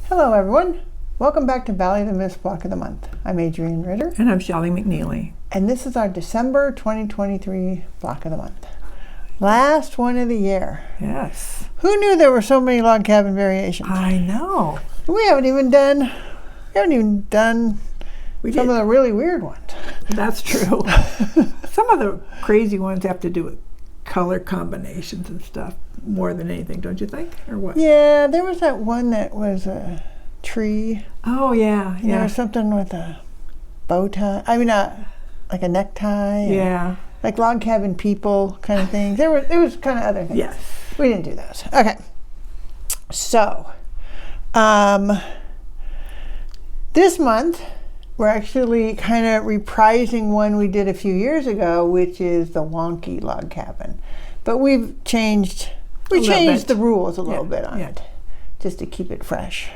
Hello everyone, welcome back to Valley of the Mist Block of the Month. I'm Adriane Ritter. And I'm Shelley McNeely. And this is our December 2023 Block of the Month. Last one of the year. Yes. Who knew there were so many log cabin variations? I know. We haven't even done some of the really weird ones. That's true. Some of the crazy ones have to do with color combinations and stuff more than anything, don't you think? Or what? Yeah, there was that one that was a tree. Oh, yeah. There was something with a bow tie. I mean, like a necktie. Yeah. Like log cabin people kind of things. There was kind of other things. Yes. We didn't do those. Okay. So, this month, we're actually kind of reprising one we did a few years ago, which is the Wonky Log Cabin. But we've changed the rules a little bit on it, just to keep it fresh.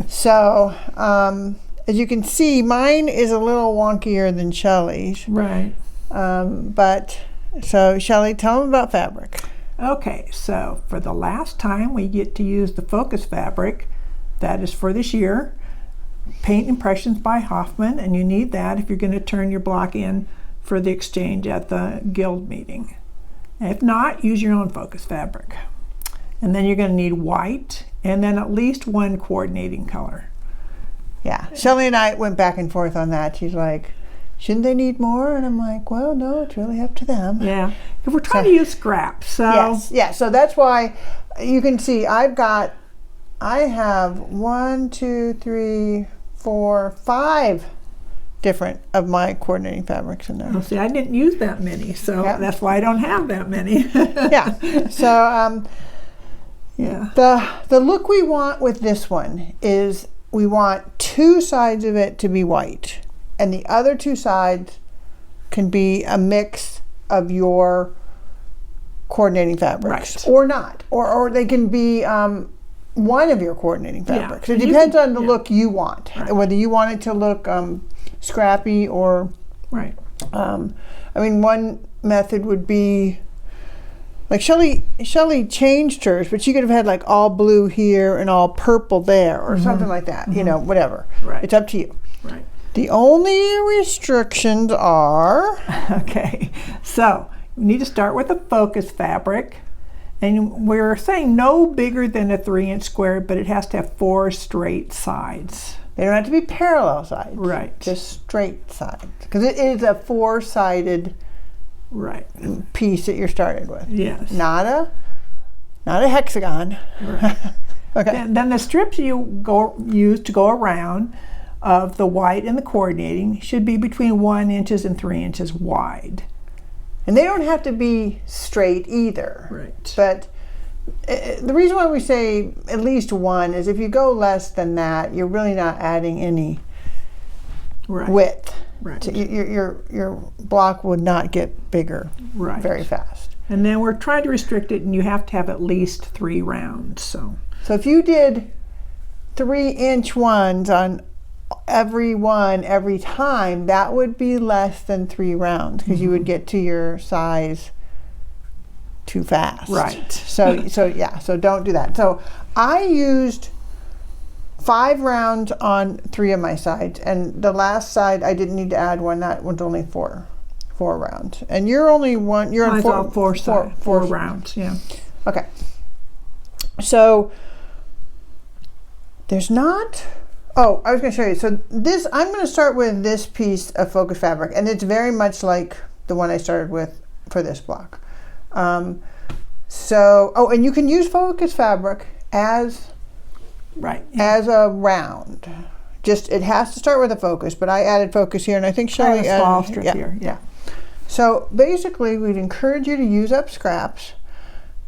So, as you can see, mine is a little wonkier than Shelley's. Right. So Shelley, tell them about fabric. Okay, so for the last time, we get to use the focus fabric. That is for this year. Paint Impressions by Hoffman, and you need that if you're going to turn your block in for the exchange at the guild meeting. If not, use your own focus fabric. And then you're going to need white, and then at least one coordinating color. Yeah, Shelley and I went back and forth on that. She's like, shouldn't they need more? And I'm like, well, no, it's really up to them. Yeah, if we're trying to use scraps. So yes, yeah, so that's why you can see I have 5 different of my coordinating fabrics in there. Well, see, I didn't use that many, so that's why I don't have that many. Yeah, so yeah. The look we want with this one is we want 2 sides of it to be white, and the other 2 sides can be a mix of your coordinating fabrics, right, or not, or they can be one of your coordinating fabrics. It depends on the look you want, whether you want it to look scrappy or right. I mean, one method would be like Shelley changed hers, but she could have had like all blue here and all purple there, or something like that. You know, whatever. Right. It's up to you. Right. The only restrictions are okay. So we need to start with the focus fabric. And we're saying no bigger than a 3-inch square, but it has to have 4 straight sides. They don't have to be parallel sides. Right. Just straight sides. Because it is a 4-sided piece that you're started with. Yes. Not a hexagon. Right. Okay. Then the strips you use to go around of the white and the coordinating should be between 1 inch and 3 inches wide. And they don't have to be straight either. Right. But the reason why we say at least 1 is if you go less than that, you're really not adding any width. Right. Your block would not get bigger very fast. And then we're trying to restrict it, and you have to have at least 3 rounds. So if you did 3-inch ones on every time, that would be less than 3 rounds, because you would get to your size too fast. Right. So don't do that. So I used 5 rounds on 3 of my sides, and the last side I didn't need to add one. That one's only 4 rounds, and you're only one. You're on 4 rounds. Yeah. Okay. So there's not. Oh, I was going to show you. So this, I'm going to start with this piece of focus fabric, and it's very much like the one I started with for this block. And you can use focus fabric as a round. Just, it has to start with a focus, but I added focus here, and I think Shelley added a small strip here. Yeah. So basically, we'd encourage you to use up scraps.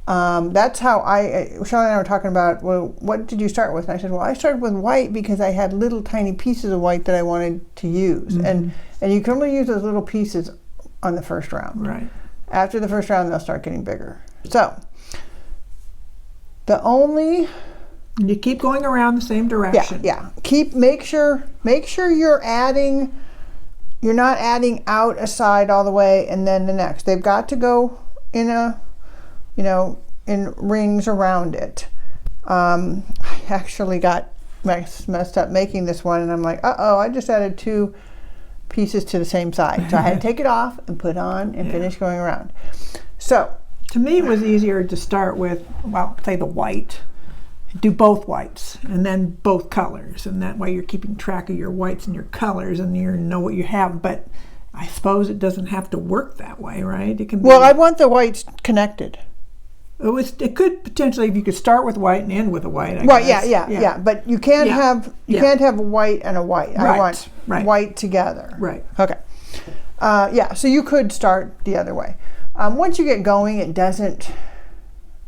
That's how Rochelle and I were talking about, well, what did you start with? And I said, well, I started with white because I had little tiny pieces of white that I wanted to use. And you can only use those little pieces on the first round. Right. After the first round, they'll start getting bigger. So you keep going around the same direction. Yeah. Make sure you're not adding out a side all the way and then the next. They've got to go in in rings around it. I actually got messed up making this one, and I'm like, uh-oh, I just added 2 pieces to the same side. So I had to take it off and put on and finish going around. So to me, it was easier to start with, well, say the white, do both whites, and then both colors, and that way you're keeping track of your whites and your colors, and you know what you have. But I suppose it doesn't have to work that way, right? It can be, well, I want the whites connected. It could potentially, if you could start with white and end with a white. Right, yeah. But you can't have can't have a white and a white. Right, I want white together. Right. Okay. Yeah. So you could start the other way. Once you get going, it doesn't.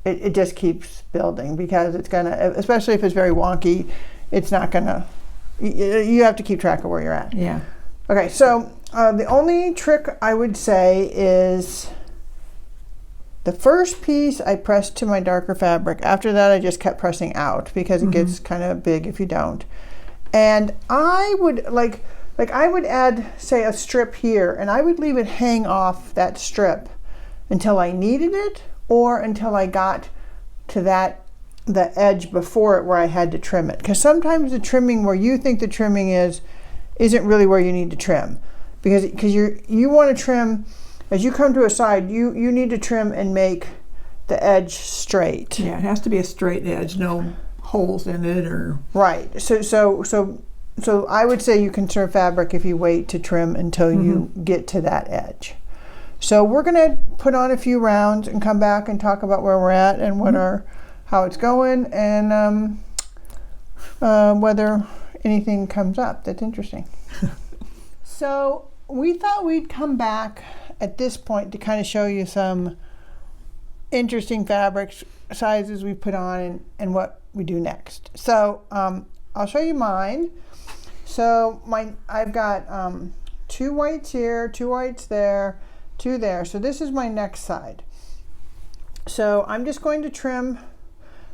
It just keeps building because it's gonna, especially if it's very wonky, it's not gonna. You have to keep track of where you're at. Yeah. Okay. So the only trick I would say is. The first piece I pressed to my darker fabric. After that, I just kept pressing out because it gets kind of big if you don't. And I would like I would add, say, a strip here, and I would leave it hang off that strip until I needed it or until I got to the edge before it where I had to trim it. Because sometimes the trimming where you think the trimming isn't really where you need to trim, because you want to trim. As you come to a side, you need to trim and make the edge straight. Yeah, it has to be a straight edge, no holes in it or. Right. So I would say you conserve fabric if you wait to trim until you get to that edge. So we're gonna put on a few rounds and come back and talk about where we're at and how it's going, and whether anything comes up that's interesting. So we thought we'd come back at this point to kind of show you some interesting fabrics, sizes we put on, and what we do next. So I'll show you mine. So I've got 2 whites here, 2 whites there, 2 there. So this is my next side. So I'm just going to trim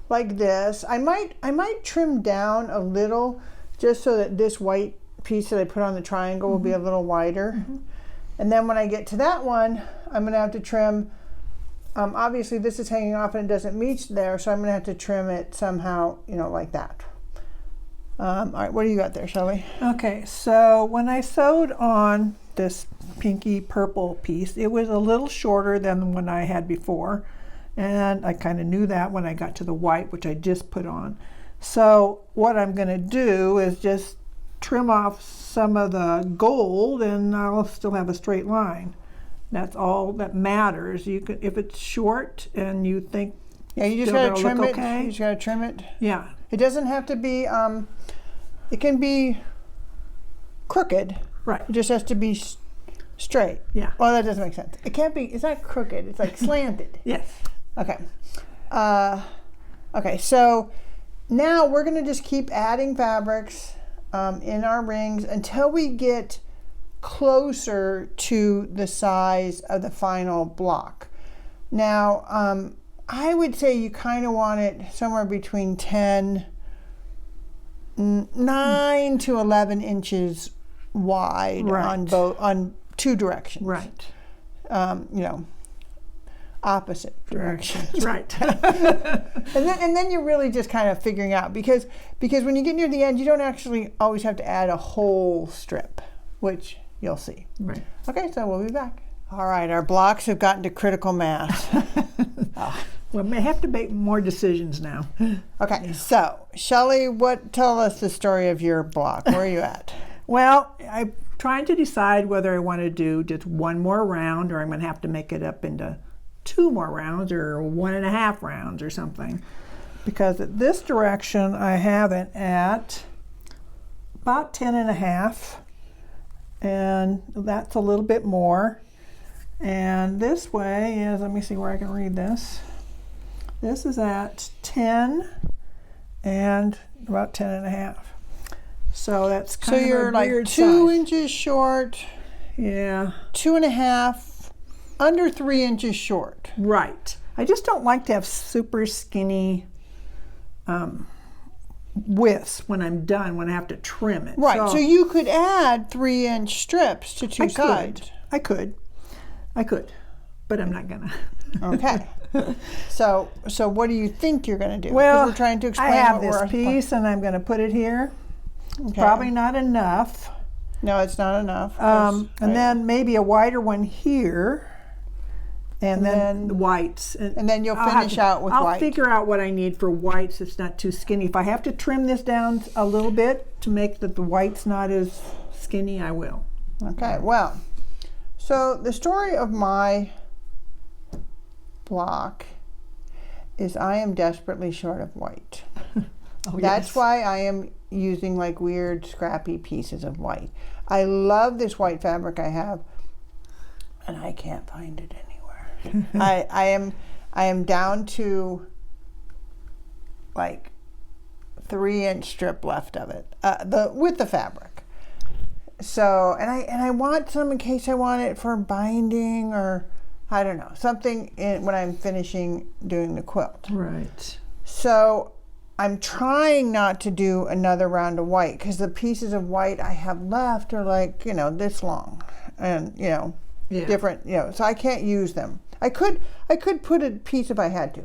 like this. I might trim down a little just so that this white piece that I put on the triangle will be a little wider. And then when I get to that one, I'm going to have to trim. Obviously, this is hanging off and it doesn't meet there, so I'm going to have to trim it somehow, like that. All right, what do you got there, Shelley? Okay, so when I sewed on this pinky purple piece, it was a little shorter than the one I had before, and I kind of knew that when I got to the white, which I just put on. So what I'm going to do is just trim off some of the gold, and I'll still have a straight line. That's all that matters. You can, if it's short and you think, you just gotta trim it. Okay. You just gotta trim it. Yeah. It doesn't have to be. It can be crooked. Right. It just has to be straight. Yeah. Well, that doesn't make sense. It can't be. It's not crooked. It's like slanted. Yes. Okay. Okay. So now we're gonna just keep adding fabrics in our rings until we get closer to the size of the final block. Now, I would say you kind of want it somewhere between 9 to 11 inches wide on 2 directions. Right. Opposite directions. Right. and then you're really just kind of figuring out, because when you get near the end, you don't actually always have to add a whole strip, which you'll see. Right. Okay, so we'll be back. All right, our blocks have gotten to critical mass. We may have to make more decisions now. Okay, so Shelley, tell us the story of your block. Where are you at? Well, I'm trying to decide whether I want to do just 1 more round, or I'm going to have to make it up into 2 more rounds or 1.5 rounds or something. Because at this direction, I have it at about 10.5, and that's a little bit more. And this way is, let me see where I can read this. This is at 10 and about 10.5. So that's kind of a you're like weird 2 size. inches short. Yeah. 2.5, under 3 inches short. Right. I just don't like to have super skinny widths when I'm done, when I have to trim it. Right. So you could add 3-inch strips to 2 sides. I could. But I'm not gonna. Okay. So what do you think you're going to do? 'Cause Well, we're trying to explain I have what this we're piece, and I'm going to put it here. It's Okay. probably not enough. No, it's not enough. 'Cause And then maybe a wider one here. And then the whites. and then you'll I'll have finish to- out with I'll white. figure out what I need for whites. It's not too skinny. If I have to trim this down a little bit to make the whites not as skinny, I will. Okay, well, so the story of my block is I am desperately short of white. Oh, That's yes. why I am using like weird scrappy pieces of white. I love this white fabric I have, and I can't find it anywhere. I am down to like 3-inch strip left of it, with the fabric. So and I want some in case I want it for binding or I don't know, something when I'm finishing doing the quilt. Right. So I'm trying not to do another round of white because the pieces of white I have left are like, this long and, different, so I can't use them. I could put a piece if I had to.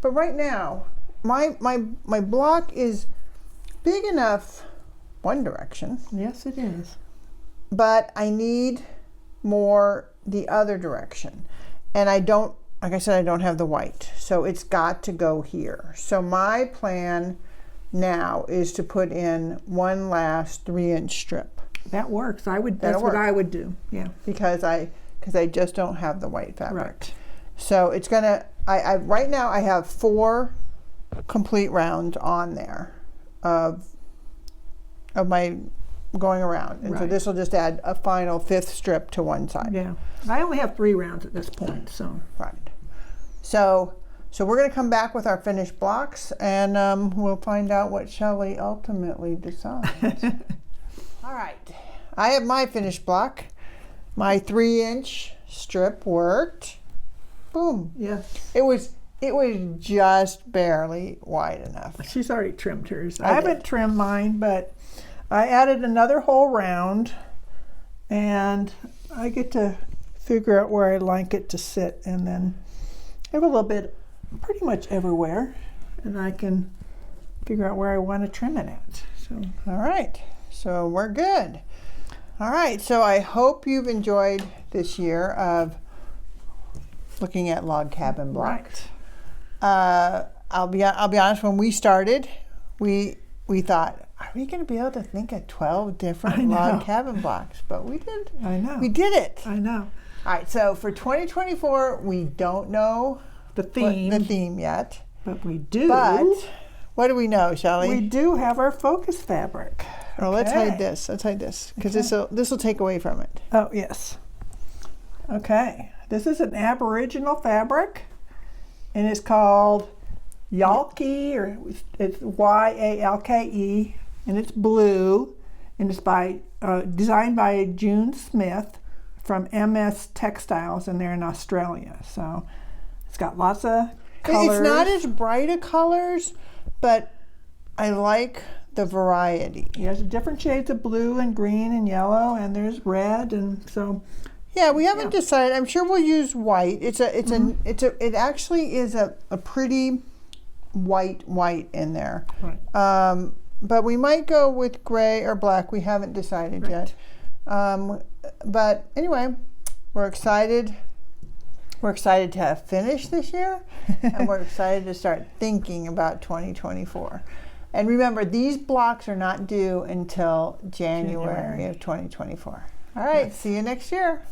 But right now, my block is big enough one direction, Yes, it is. but I need more the other direction. And I don't, like I said, I don't have the white. So it's got to go here. So my plan now is to put in one last 3-inch strip. That works. That's That'll what work. I would do. Yeah. Because I just don't have the white fabric. Right. So it's gonna, I right now I have 4 complete rounds on there of my going around. And so Right. this will just add a final 5th strip to one side. Yeah. I only have 3 rounds at this point, so. Right. So we're going to come back with our finished blocks, and we'll find out what Shelley ultimately decides. All right. I have my finished block. My 3-inch strip worked. Boom. Yeah. It was just barely wide enough. She's already trimmed hers. I I haven't trimmed mine, but I added another whole round, and I get to figure out where I like it to sit, and then I have a little bit pretty much everywhere, and I can figure out where I want to trim it at. So All right. So we're good. All right. So I hope you've enjoyed this year of looking at log cabin blocks. I'll be honest. When we started, we thought, are we going to be able to think of 12 different log cabin blocks? But we did. I know. We did it. I know. All right. So for 2024, we don't know The theme. the theme yet. But we do. But what do we know, Shelley? We do have our focus fabric. Oh, let's Okay. hide this. Let's hide this because this will take away from it. Oh, yes. Okay. This is an Aboriginal fabric, and it's called Yalke, or it's Yalke, and it's blue, and it's designed by June Smith from MS Textiles, and they're in Australia. So it's got lots of colors. It's not as bright a colors, but I like the variety. There's different shades of blue and green and yellow, and there's red, and so. Yeah, we haven't decided. I'm sure we'll use white. It actually is a pretty white in there. Right. But we might go with gray or black. We haven't decided yet. But anyway, we're excited. We're excited to have finished this year, and we're excited to start thinking about 2024. And remember, these blocks are not due until January of 2024. All right, see you next year.